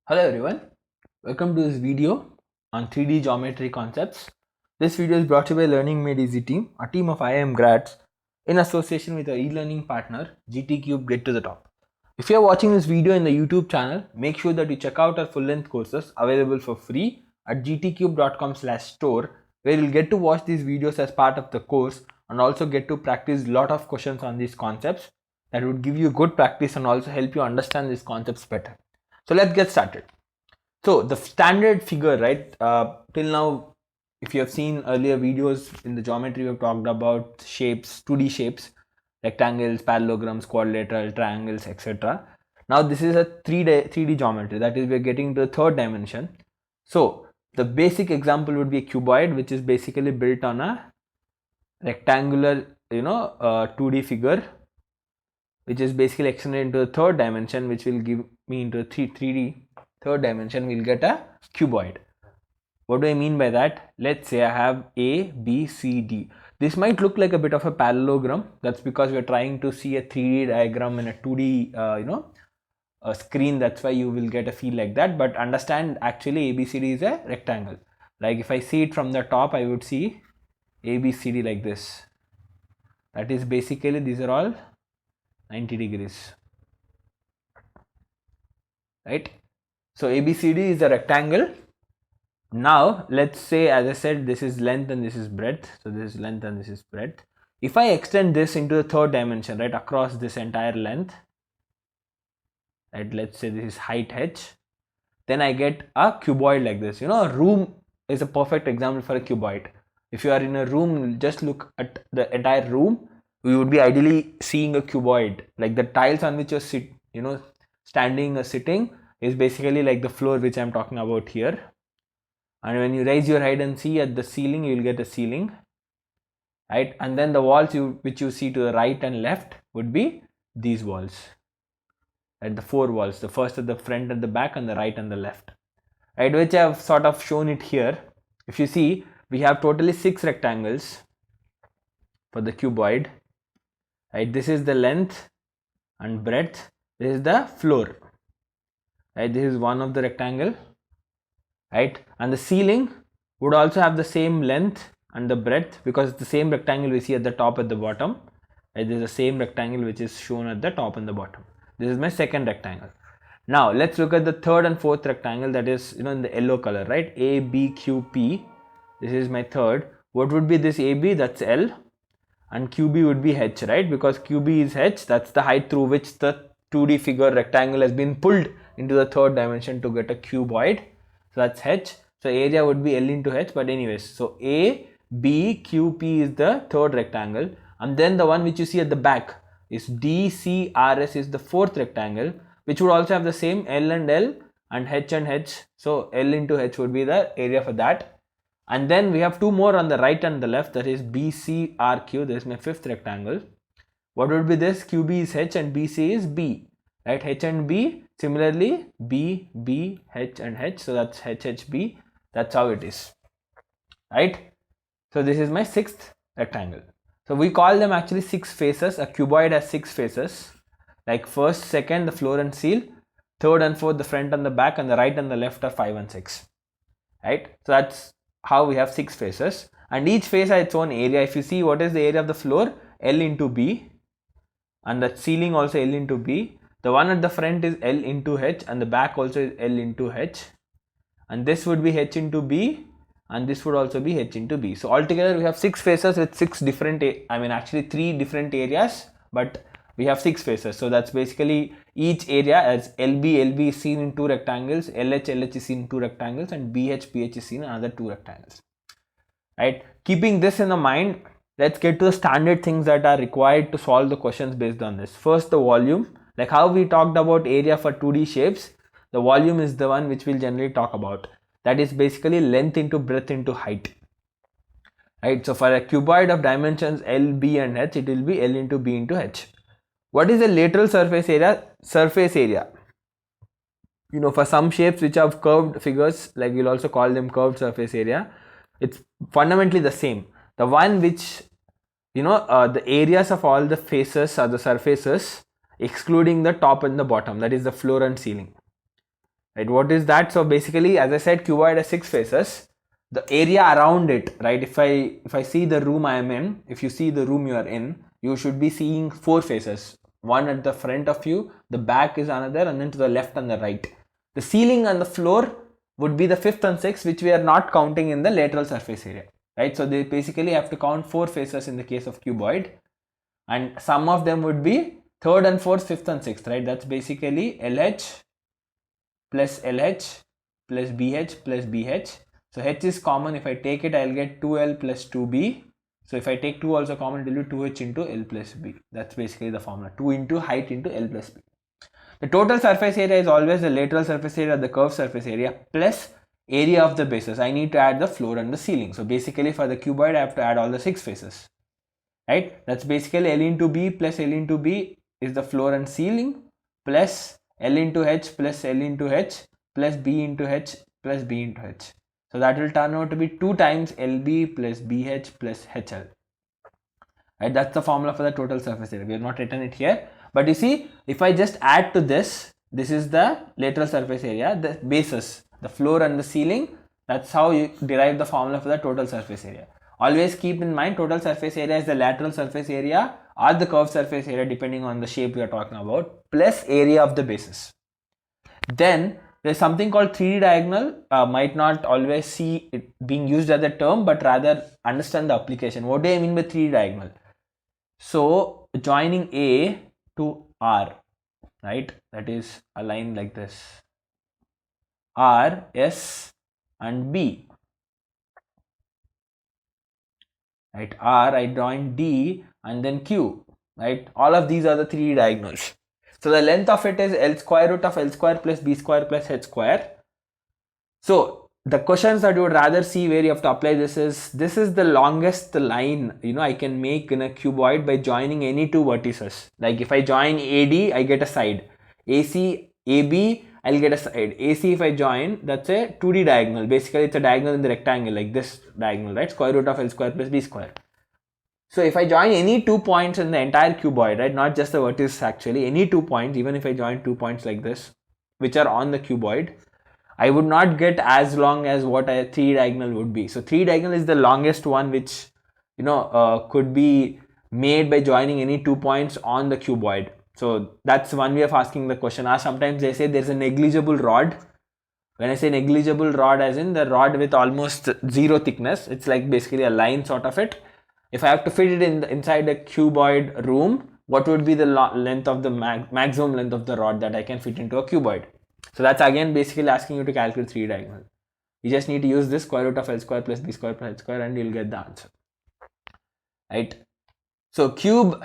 Hello everyone, welcome to this video on 3D geometry concepts. This video is brought to you by Learning Made Easy team, a team of IIM grads in association with our e-learning partner GTCUBE Get to the Top. If you are watching this video in the YouTube channel, make sure that you check out our full-length courses available for free at gtcube.com/store, where you'll get to watch these videos as part of the course and also get to practice a lot of questions on these concepts that would give you good practice and also help you understand these concepts better. So let's get started. So the standard figure, right, till now, if you have seen earlier videos in the geometry, we have talked about shapes, 2D shapes, rectangles, parallelograms, quadrilateral, triangles, etc. Now this is a 3D geometry, that is, we are getting to the third dimension. So the basic example would be a cuboid, which is basically built on a rectangular 2D figure, which is basically extended into the third dimension, which will give me into 3D third dimension. We'll get a cuboid. What do I mean by that? Let's say I have A, B, C, D. This might look like a bit of a parallelogram. That's because we're trying to see a 3D diagram in a 2D a screen. That's why you will get a feel like that. But understand, actually ABCD is a rectangle. Like if I see it from the top, I would see ABCD like this. That is basically, these are all 90 degrees, right? So ABCD is a rectangle. Now let's say, as I said, this is length and this is breadth. So this is length and this is breadth. If I extend this into the third dimension, right, across this entire length, right, let's say this is height h, then I get a cuboid like this. A room is a perfect example for a cuboid. If you are in a room, just look at the entire room, we would be ideally seeing a cuboid. Like the tiles on which you're standing or sitting is basically like the floor which I'm talking about here. And when you raise your head and see at the ceiling, you will get a ceiling, right? And then the walls which you see to the right and left would be these walls, right? The four walls, the first at the front and the back and the right and the left, right? Which I have sort of shown it here. If you see, we have totally 6 rectangles for the cuboid, right? This is the length and breadth. This is the floor, right? This is one of the rectangle, right? And the ceiling would also have the same length and the breadth, because it's the same rectangle we see at the top at the bottom, right? This is the same rectangle which is shown at the top and the bottom. This is my second rectangle. Now let's look at the third and fourth rectangle, that is in the yellow color, right? A, B, Q, P. This is my third. What would be this AB? That's L, and QB would be H, right? Because QB is H, that's the height through which the 2D figure rectangle has been pulled into the third dimension to get a cuboid. So that's H. So area would be L into H. But anyways, so A, B, Q, P is the third rectangle, and then the one which you see at the back is D, C, R, S is the fourth rectangle, which would also have the same L and L and H and H. So L into H would be the area for that. And then we have two more on the right and the left, that is B, C, R, Q. This is my fifth rectangle. What would be this? QB is H and BC is B, right? H and B, similarly B, B, H and H. So that's H, H, B. That's how it is, right? So this is my sixth rectangle. So we call them actually 6 faces. A cuboid has 6 faces, like first, second, the floor and seal, third and fourth, the front and the back, and the right and the left are 5 and 6, right? So that's how we have 6 faces, and each face has its own area. If you see, what is the area of the floor? L into B, and the ceiling also L into B. The one at the front is L into H, and the back also is L into H, and this would be H into B, and this would also be H into B. So altogether we have 6 faces with 6 different, actually 3 different areas, but we have 6 faces. So that's basically each area as LB is seen in 2 rectangles, LH is seen in 2 rectangles, and BH is seen in another 2 rectangles, right? Keeping this in the mind, let's get to the standard things that are required to solve the questions based on this. First, the volume. Like how we talked about area for 2D shapes, the volume is the one which we'll generally talk about. That is basically length into breadth into height, right? So for a cuboid of dimensions L, B and H, it will be L into B into H. What is the lateral surface area? Surface area, for some shapes which have curved figures, like we'll also call them curved surface area, it's fundamentally the same. The one which, the areas of all the faces are the surfaces excluding the top and the bottom, that is the floor and ceiling, right? What is that? So basically, as I said, cuboid has 6 faces. The area around it, right? If I see the room I am in, if you see the room you are in, you should be seeing 4 faces. One at the front of you, the back is another, and then to the left and the right. The ceiling and the floor would be the 5th and 6th, which we are not counting in the lateral surface area, right? So they basically have to count 4 faces in the case of cuboid, and some of them would be 3rd and 4th, 5th and 6th, right? That's basically LH plus LH plus BH plus BH. So H is common. If I take it, I'll get 2L plus 2B. So if I take 2 also common, it will be 2H into L plus B. That's basically the formula. 2 into height into L plus B. The total surface area is always the lateral surface area, the curved surface area plus area of the bases. I need to add the floor and the ceiling. So basically for the cuboid, I have to add all the 6 faces, right? That's basically L into B plus L into B is the floor and ceiling, plus L into H plus L into H plus B into H plus B into H. So that will turn out to be 2 times LB plus BH plus HL. Right, that's the formula for the total surface area. We have not written it here, but you see, if I just add to this, this is the lateral surface area, the bases, the floor and the ceiling. That's how you derive the formula for the total surface area. Always keep in mind, total surface area is the lateral surface area or the curved surface area, depending on the shape we are talking about, plus area of the bases. Then there's something called 3D diagonal. Might not always see it being used as a term, but rather understand the application. What do I mean by 3D diagonal? So joining A to R, right? That is a line like this. R, S and B. Right? R, I join D and then Q. Right? All of these are the 3D diagonals. So the length of it is L square root of L square plus B square plus H square. So the questions that you would rather see where you have to apply this is the longest line, you know, I can make in a cuboid by joining any 2 vertices. Like if I join AD, I get a side. AC, AB, I'll get a side. AC, if I join, that's a 2D diagonal. Basically, it's a diagonal in the rectangle, like this diagonal, right? Square root of L square plus B square. So if I join any 2 points in the entire cuboid, right, not just the vertices actually, any 2 points, even if I join 2 points like this, which are on the cuboid, I would not get as long as what a 3 diagonal would be. So 3 diagonal is the longest one, which, you know, could be made by joining any 2 points on the cuboid. So that's one way of asking the question. Or sometimes they say there's a negligible rod. When I say negligible rod, as in the rod with almost 0 thickness, it's like basically a line sort of it. If I have to fit it in inside a cuboid room, what would be the length of the maximum length of the rod that I can fit into a cuboid? So that's again basically asking you to calculate 3 diagonal. You just need to use this square root of L square plus B square plus H square and you'll get the answer. Right? So cube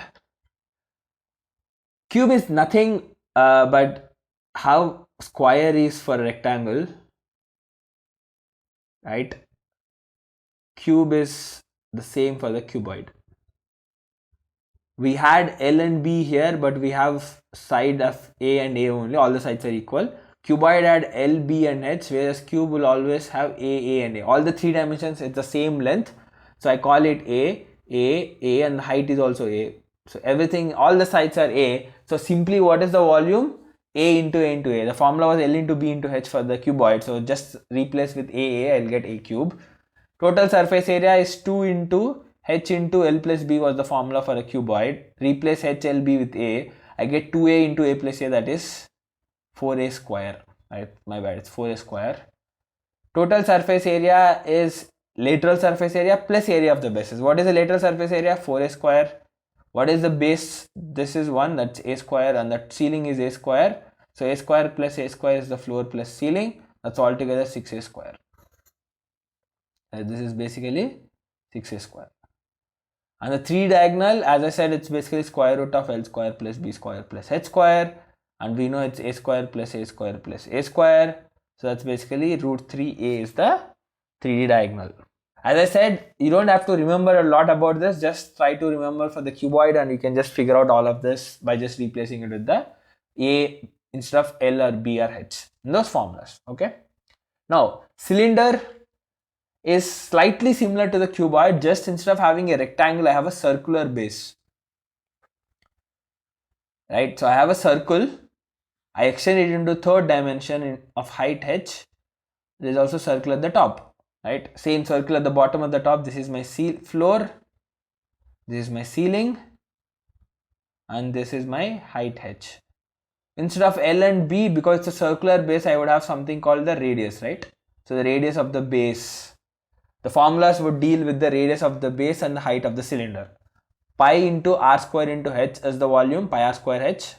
is nothing but how square is for a rectangle. Right? Cube is the same for the cuboid. We had L and B here, but we have side of A and A only. All the sides are equal. Cuboid had L, B and H, whereas cube will always have A and A. All the 3 dimensions, it's the same length. So I call it A, and the height is also A. So everything, all the sides are A. So simply what is the volume? A into A into A. The formula was L into B into H for the cuboid. So just replace with A, I'll get A cube. Total surface area is 2 into H into L plus B was the formula for a cuboid. Replace H, L, B with A. I get 2A into A plus A, that is 4A square. Right? My bad, it's 4A square. Total surface area is lateral surface area plus area of the bases. What is the lateral surface area? 4A square. What is the base? This is 1, that's A square, and the ceiling is A square. So A square plus A square is the floor plus ceiling. That's altogether 6A square. This is basically 6A square. And the 3 diagonal, as I said, it's basically square root of L square plus B square plus H square. And we know it's A square plus A square plus A square. So that's basically root 3A is the 3D diagonal. As I said, you don't have to remember a lot about this. Just try to remember for the cuboid and you can just figure out all of this by just replacing it with the A instead of L or B or H in those formulas. Okay. Now, cylinder is slightly similar to the cuboid, just instead of having a rectangle, I have a circular base. Right, so I have a circle I extend it into third dimension of height h. There is also circle at the top, right? Same circle at the bottom of the top. This is my floor, this is my ceiling, and this is my height h. Instead of L and B, because it's a circular base, I would have something called the radius, right? So the radius of the base. The formulas would deal with the radius of the base and the height of the cylinder. Pi into r square into h is the volume, pi r square h.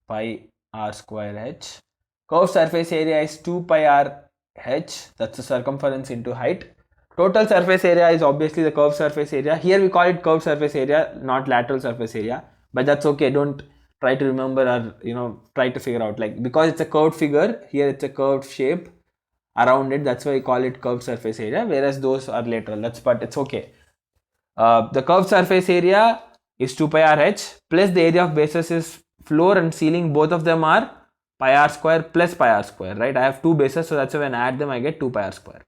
Pi r square h. Curved surface area is 2 pi r h, that's the circumference into height. Total surface area is obviously the curved surface area. Here we call it curved surface area, not lateral surface area, but that's okay. Don't try to remember or try to figure out, like, because it's a curved figure, here it's a curved shape around it, that's why we call it curved surface area, whereas those are lateral. But it's okay. The curved surface area is 2 pi r h plus the area of bases is floor and ceiling, both of them are pi r square plus pi r square, right? I have two bases, so that's why when I add them I get 2 pi r square.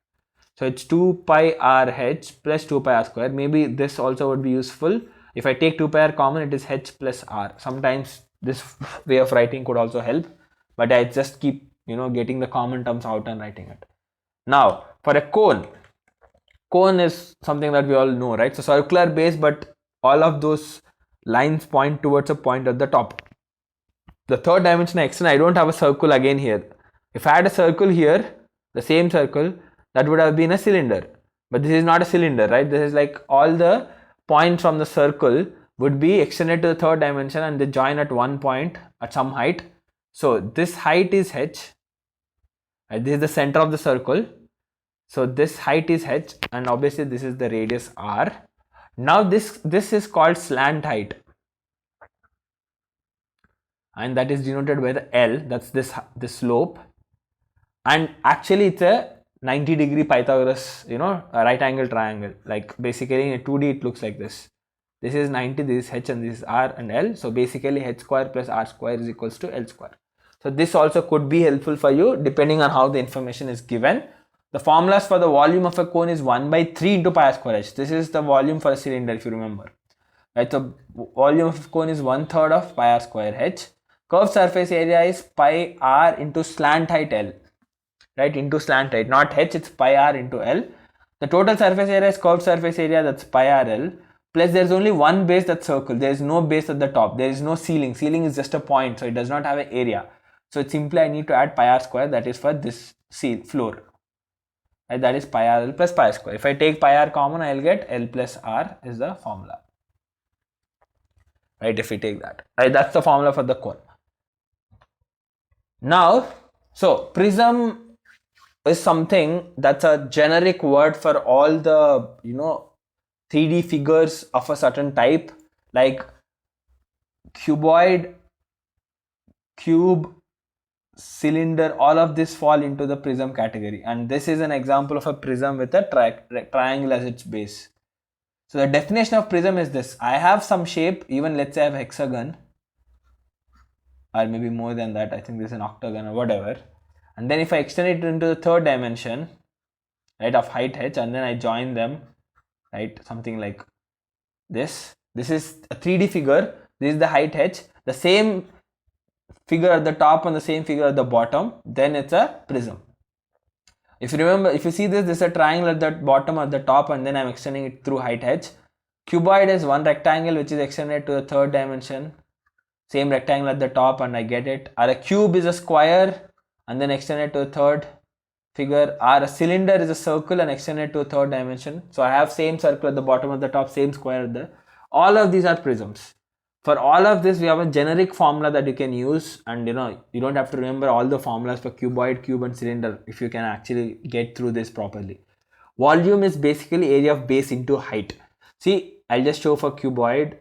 So it's 2 pi r h plus 2 pi r square. Maybe this also would be useful. If I take 2 pi r common, it is h plus r. Sometimes this way of writing could also help, but I just keep getting the common terms out and writing it. Now for a cone is something that we all know, right? So circular base, but all of those lines point towards a point at the top. The third dimension I extend, I don't have a circle again here. If I had a circle here, the same circle, that would have been a cylinder, but this is not a cylinder, right? This is like all the points from the circle would be extended to the third dimension and they join at one point at some height. So this height is h, and this is the center of the circle. So this height is h, and obviously this is the radius r. Now this is called slant height, and that is denoted by the L. That's this slope, and actually it's a 90-degree Pythagoras, a right angle triangle. Like basically in a 2D it looks like this. This is 90, this is h, and this is r and L. So basically h square plus r square is equals to L square. So this also could be helpful for you depending on how the information is given. The formulas for the volume of a cone is 1 by 3 into pi r square h. This is the volume for a cylinder, if you remember. Right, so volume of a cone is 1/3 of pi r square h. Curved surface area is pi r into slant height L. Right, into slant height, not h, it's pi r into L. The total surface area is curved surface area, that's pi r L, plus there is only one base, that's circle. There is no base at the top, there is no ceiling. Ceiling is just a point, so it does not have an area. So it's simply I need to add pi r square, that is for this floor. Right, that is pi r L plus pi r square. If I take pi r common, I will get L plus r is the formula. Right, if we take that. Right, that's the formula for the cone. Now, so prism is something that's a generic word for all the 3D figures of a certain type, like cuboid, cube, cylinder, all of this fall into the prism category, and this is an example of a prism with a triangle as its base. So the definition of prism is this: I have some shape, even let's say I have a hexagon, or maybe more than that, I think this is an octagon or whatever, and then if I extend it into the third dimension, right, of height h, and then I join them, right, something like this. This is a 3D figure, this is the height h, the same figure at the top and the same figure at the bottom, then it's a prism. If you remember, if you see this is a triangle at the bottom, at the top, and then I'm extending it through height h. Cuboid is one rectangle which is extended to the third dimension, same rectangle at the top, and I get it. Or a cube is a square and then extended to a third figure, or a cylinder is a circle and extended to a third dimension. So I have same circle at the bottom, at the top, same square at the, all of these are prisms. For all of this we have a generic formula that you can use, and you don't have to remember all the formulas for cuboid, cube and cylinder if you can actually get through this properly. Volume is basically area of base into height. See, I'll just show for cuboid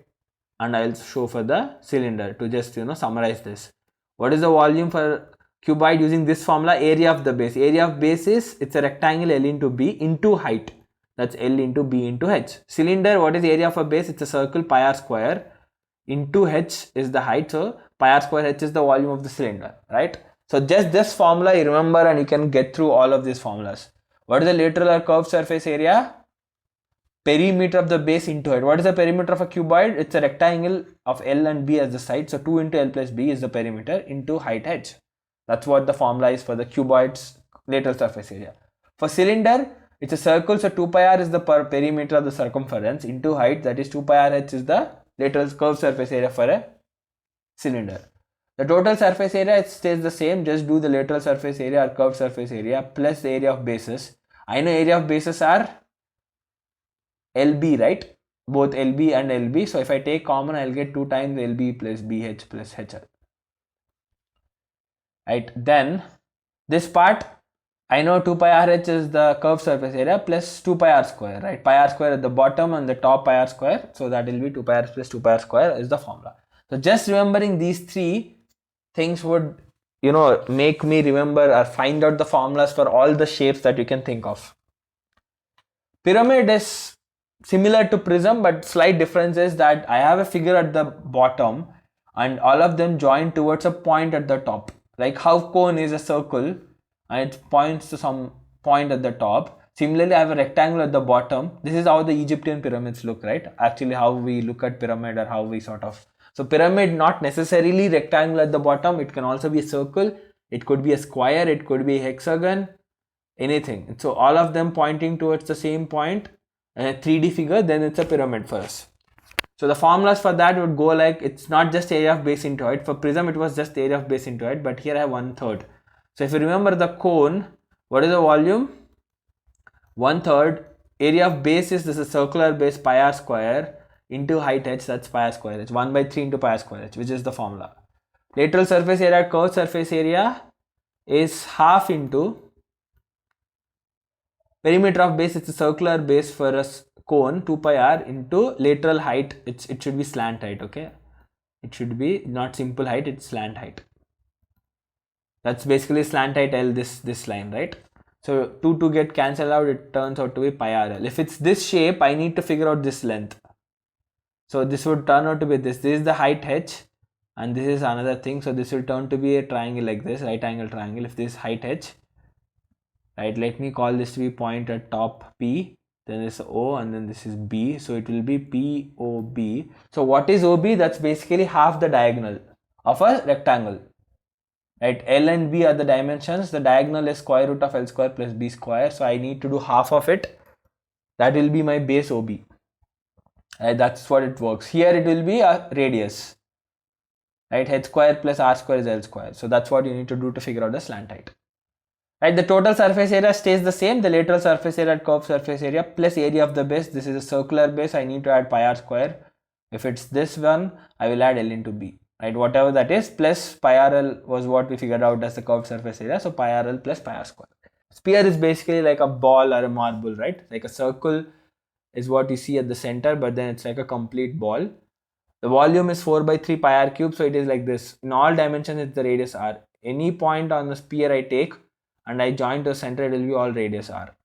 and I'll show for the cylinder to just summarize this. What is the volume for cuboid using this formula? Area of the base. Area of base is, it's a rectangle L into B into height, that's L into B into h. Cylinder, what is area of a base? It's a circle, pi r square into h is the height, so pi r square h is the volume of the cylinder, right? So just this formula you remember and you can get through all of these formulas. What is the lateral or curved surface area? perimeter of the base into height. What is the perimeter of a cuboid? It's a rectangle of L and B as the side. So 2 into L plus B is the perimeter into height h. That's what the formula is for the cuboid's lateral surface area. For cylinder, it's a circle, so 2 pi r is the perimeter of the circumference into height, that is 2 pi r h is the lateral curved surface area for a cylinder. The total surface area, it stays the same, just do the lateral surface area or curved surface area plus the area of bases. I know area of bases are LB, right? Both LB and LB. So if I take common, I'll get 2 times LB plus BH plus HL. Right, then this part, I know 2 pi r h is the curved surface area plus 2 pi r square, right? Pi r square at the bottom and the top pi r square. So that will be 2 pi r plus 2 pi r square is the formula. So just remembering these three things would, make me remember or find out the formulas for all the shapes that you can think of. Pyramid is similar to prism, but slight difference is that I have a figure at the bottom and all of them join towards a point at the top. Like how cone is a circle and it points to some point at the top. Similarly, I have a rectangle at the bottom. This is how the Egyptian pyramids look, right? Actually, how we look at pyramid or how we sort of. So pyramid, not necessarily rectangle at the bottom. It can also be a circle. It could be a square. It could be a hexagon, anything. So all of them pointing towards the same point. And a 3D figure, then it's a pyramid for us. So the formulas for that would go like, it's not just area of base into height. For prism, it was just the area of base into height, but here I have 1/3. So if you remember the cone, what is the volume? 1/3. Area of base is this is circular base pi r square into height h, that's pi r square h. 1/3 into pi r square h, which is the formula. Lateral surface area, curved surface area is half into perimeter of base. It's a circular base for a cone 2 pi r into lateral height. It should be slant height, okay? It should be not simple height, it's slant height. That's basically slant height L, this line, right? So 2 get cancelled out, it turns out to be pi r L. If it's this shape, I need to figure out this length. So this would turn out to be this. This is the height h and this is another thing. So this will turn to be a triangle like this, right angle triangle. If this is height h, right, let me call this to be point at top P, then this is O and then this is B. So it will be POB. So what is OB? That's basically half the diagonal of a rectangle. Right, L and B are the dimensions. The diagonal is square root of L square plus B square. So I need to do half of it. That will be my base OB. Right, that's what it works. Here it will be a radius. Right, h square plus r square is L square. So that's what you need to do to figure out the slant height. Right, the total surface area stays the same. The lateral surface area, curved surface area plus area of the base. This is a circular base. I need to add pi r square. If it's this one, I will add L into B. Right, whatever that is, plus pi r L was what we figured out as the curved surface area. So pi r L plus pi r square. Sphere is basically like a ball or a marble, right? Like a circle is what you see at the center, but then it's like a complete ball. The volume is 4/3 pi r cube. So it is like this. In all dimensions, it's the radius r. Any point on the sphere I take and I join to the center, it will be all radius r.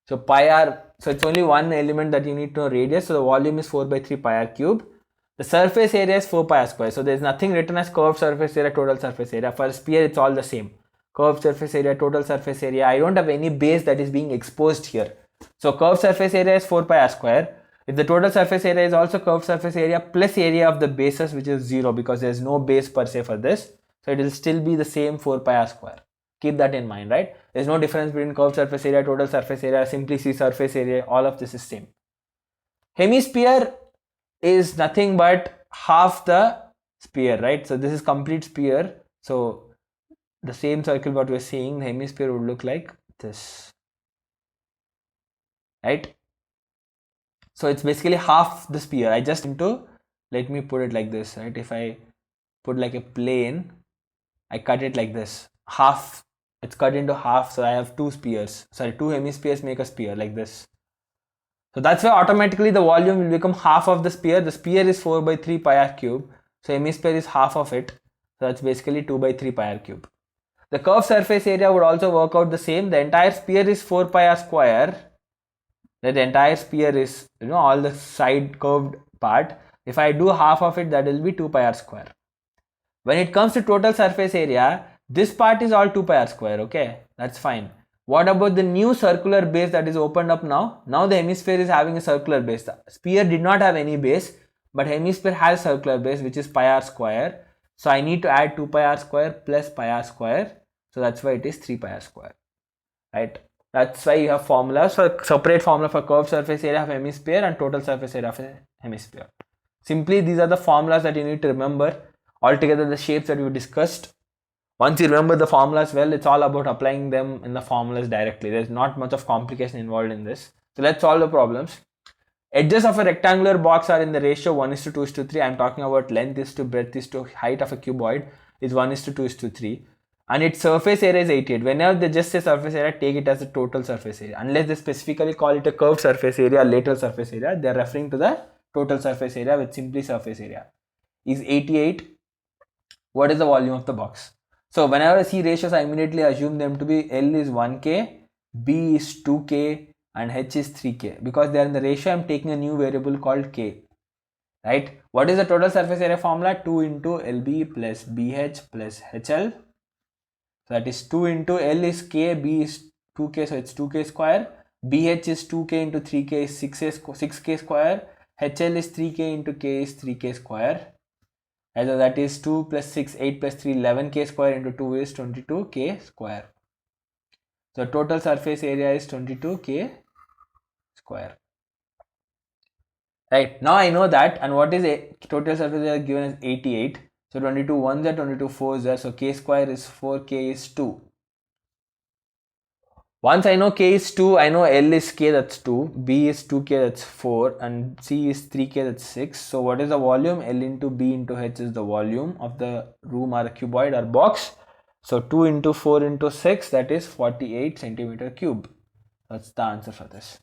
So pi r, so it's only one element that you need to know, radius. So the volume is 4/3 pi r cube. The surface area is 4 pi r square. So there is nothing written as curved surface area, total surface area. For a sphere, it's all the same. Curved surface area, total surface area. I don't have any base that is being exposed here. So curved surface area is 4 pi r square. If the total surface area is also curved surface area plus area of the bases, which is 0 because there is no base per se for this. So it will still be the same 4 pi r square. Keep that in mind, right? There is no difference between curved surface area, total surface area, simply see surface area. All of this is same. Hemisphere is nothing but half the sphere, right? So this is complete sphere. So the same circle what we're seeing, the hemisphere would look like this, right? So it's basically half the sphere. I just let me put it like this, right? If I put like a plane, I cut it like this, half, it's cut into half. So I have two hemispheres make a sphere like this. So that's why automatically the volume will become half of the sphere. The sphere is 4/3 pi r cube. So hemisphere is half of it. So that's basically 2/3 pi r cube. The curved surface area would also work out the same. The entire sphere is 4 pi r square. The entire sphere is, all the side curved part. If I do half of it, that will be 2 pi r square. When it comes to total surface area, this part is all 2 pi r square, okay? That's fine. What about the new circular base that is opened up now? Now the hemisphere is having a circular base. The sphere did not have any base, but hemisphere has circular base, which is pi r square. So I need to add 2 pi r square plus pi r square. So that's why it is 3 pi r square, right? That's why you have formulas for separate formula for curved surface area of hemisphere and total surface area of a hemisphere. Simply these are the formulas that you need to remember. Altogether the shapes that we discussed. Once you remember the formulas well, it's all about applying them in the formulas directly. There's not much of complication involved in this. So let's solve the problems. Edges of a rectangular box are in the ratio 1:2:3. I'm talking about length is to breadth is to height of a cuboid is 1:2:3. And its surface area is 88. Whenever they just say surface area, take it as the total surface area. Unless they specifically call it a curved surface area, lateral surface area, they are referring to the total surface area, with simply surface area is 88. What is the volume of the box? So whenever I see ratios, I immediately assume them to be L is 1K, B is 2K, and H is 3K. Because they are in the ratio, I am taking a new variable called K. Right? What is the total surface area formula? 2 into LB plus BH plus HL. So that is 2 into L is K, B is 2K, so it's 2K square. BH is 2K into 3K is 6K square. HL is 3K into K is 3K square. So that is 2 plus 6, 8 plus 3, 11K square into 2 is 22K square. So total surface area is 22K square. Right, now I know that, and what is a total surface area given as 88. So 22 1s are 22 4s are, so K square is 4, K is 2. Once I know K is 2, I know L is K, that's 2, B is 2K, that's 4, and C is 3K, that's 6. So what is the volume? L into B into H is the volume of the room or cuboid or box. So 2 into 4 into 6, that is 48 centimeter cube. That's the answer for this.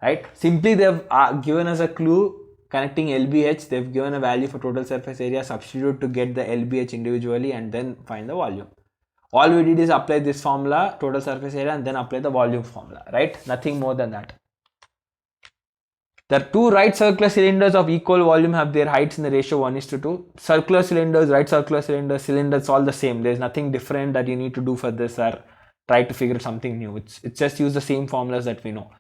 Right? Simply they've given us a clue connecting LBH. They've given a value for total surface area, substitute to get the LBH individually, and then find the volume. All we did is apply this formula, total surface area, and then apply the volume formula, right? Nothing more than that. The two right circular cylinders of equal volume have their heights in the ratio 1:2. Circular cylinders, right circular cylinders, all the same. There's nothing different that you need to do for this or try to figure something new. It's just use the same formulas that we know.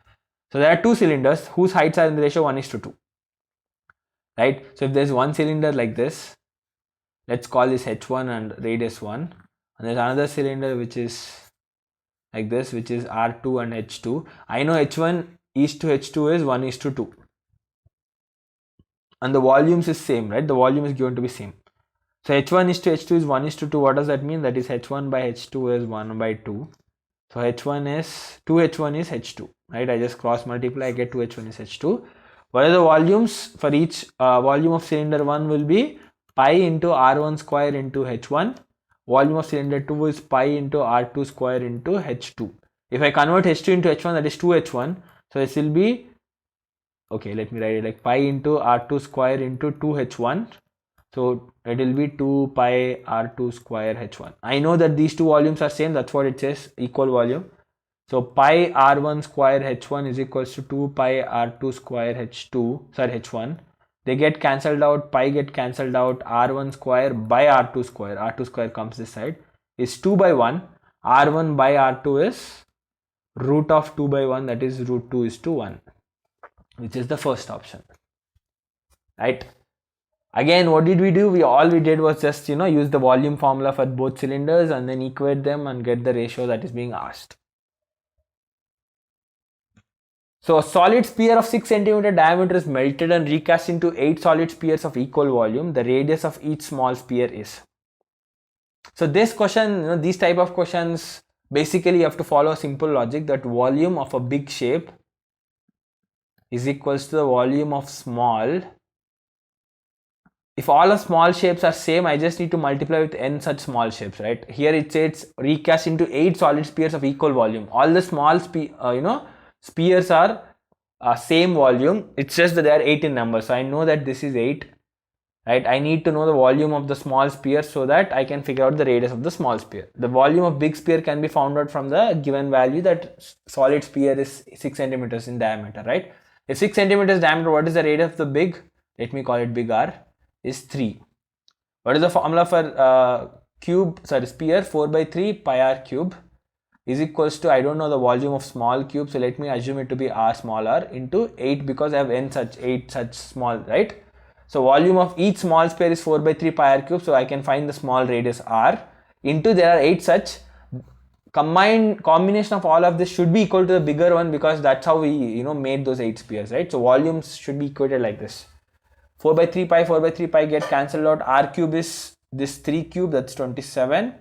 So there are two cylinders whose heights are in the ratio 1:2. Right? So if there's one cylinder like this, let's call this H1 and radius 1. And there's another cylinder which is like this, which is R2 and H2. I know H1 is to H2 is 1:2. And the volumes is same, right? The volume is given to be same. So H1 is to H2 is 1:2. What does that mean? That is H1 by H2 is 1/2. So H1 is 2H1 is H2, right? I just cross multiply, I get 2H1 is H2. What are the volumes for each volume of cylinder 1 will be pi into R1 square into H1. Volume of cylinder 2 is pi into R2 square into H2. If I convert H2 into H1, that is 2H1. So this will be, okay, let me write it like pi into R2 square into 2H1. So it will be 2 pi R2 square H1. I know that these two volumes are same. That's what it says, equal volume. So pi R1 square H1 is equals to 2 pi R2 square H1. They get cancelled out, pi get cancelled out, R1 square by R2 square. R2 square comes this side is 2 by 1. R1 by R2 is root of 2 by 1, that is root 2 is to 1, which is the first option. Right? Again, what did we do? All we did was just use the volume formula for both cylinders and then equate them and get the ratio that is being asked. So a solid sphere of 6 cm diameter is melted and recast into 8 solid spheres of equal volume. The radius of each small sphere is. So this question, these type of questions, basically you have to follow a simple logic that volume of a big shape is equals to the volume of small. If all the small shapes are same, I just need to multiply with n such small shapes, right? Here it says recast into 8 solid spheres of equal volume. All the small spheres are same volume. It's just that they are 8 in number. So I know that this is 8, right? I need to know the volume of the small sphere so that I can figure out the radius of the small sphere. The volume of big sphere can be found out from the given value that solid sphere is 6 centimeters in diameter, right? If 6 centimeters diameter, what is the radius of the big? Let me call it big R. Is 3. What is the formula for sphere? 4 by 3 pi r cube. is equals to, I don't know the volume of small cube, so let me assume it to be r small r into 8 because I have n such 8 such small, right? So volume of each small sphere is 4 by 3 pi r cube, so I can find the small radius r into there are 8 such. Combination of all of this should be equal to the bigger one because that's how we made those 8 spheres, right? So volumes should be equated like this. 4 by 3 pi get cancelled out. R cube is this 3 cube, that's 27,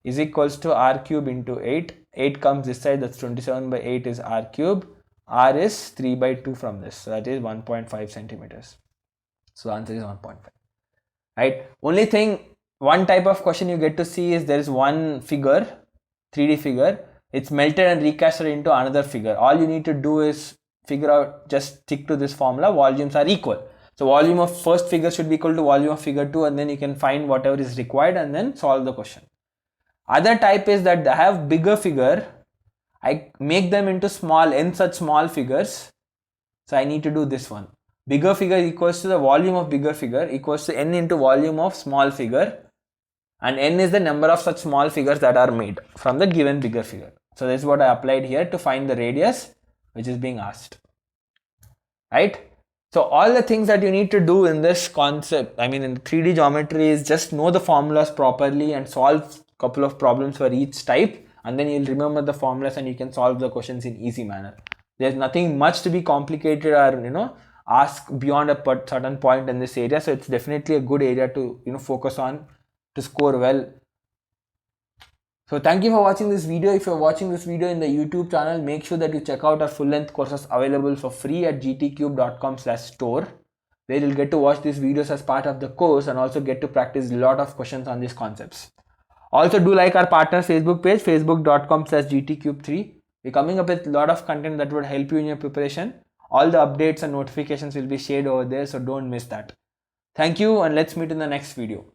is equals to r cube into 8. 8 comes this side, that's 27 by 8 is r cube. R is 3 by 2 from this, so that is 1.5 centimeters. So the answer is 1.5. Right? Only thing, one type of question you get to see is there is one figure, 3D figure, it's melted and recasted into another figure. All you need to do is figure out, just stick to this formula, volumes are equal. So volume of first figure should be equal to volume of figure 2, and then you can find whatever is required and then solve the question. Other type is that I have bigger figure, I make them into small, n such small figures. So I need to do this one. Bigger figure equals to the volume of bigger figure equals to n into volume of small figure, and n is the number of such small figures that are made from the given bigger figure. So this is what I applied here to find the radius which is being asked, right? So all the things that you need to do in this concept, I mean in 3D geometry, is just know the formulas properly and solve a couple of problems for each type, and then you'll remember the formulas and you can solve the questions in easy manner. There's nothing much to be complicated or ask beyond a certain point in this area, so it's definitely a good area to focus on to score well. So thank you for watching this video. If you're watching this video in the YouTube channel, make sure that you check out our full-length courses available for free at gtcube.com/store, where you'll get to watch these videos as part of the course and also get to practice a lot of questions on these concepts. Also do like our partner Facebook page, facebook.com/gtcube3. We're coming up with a lot of content that would help you in your preparation. All the updates and notifications will be shared over there, so don't miss that. Thank you, and let's meet in the next video.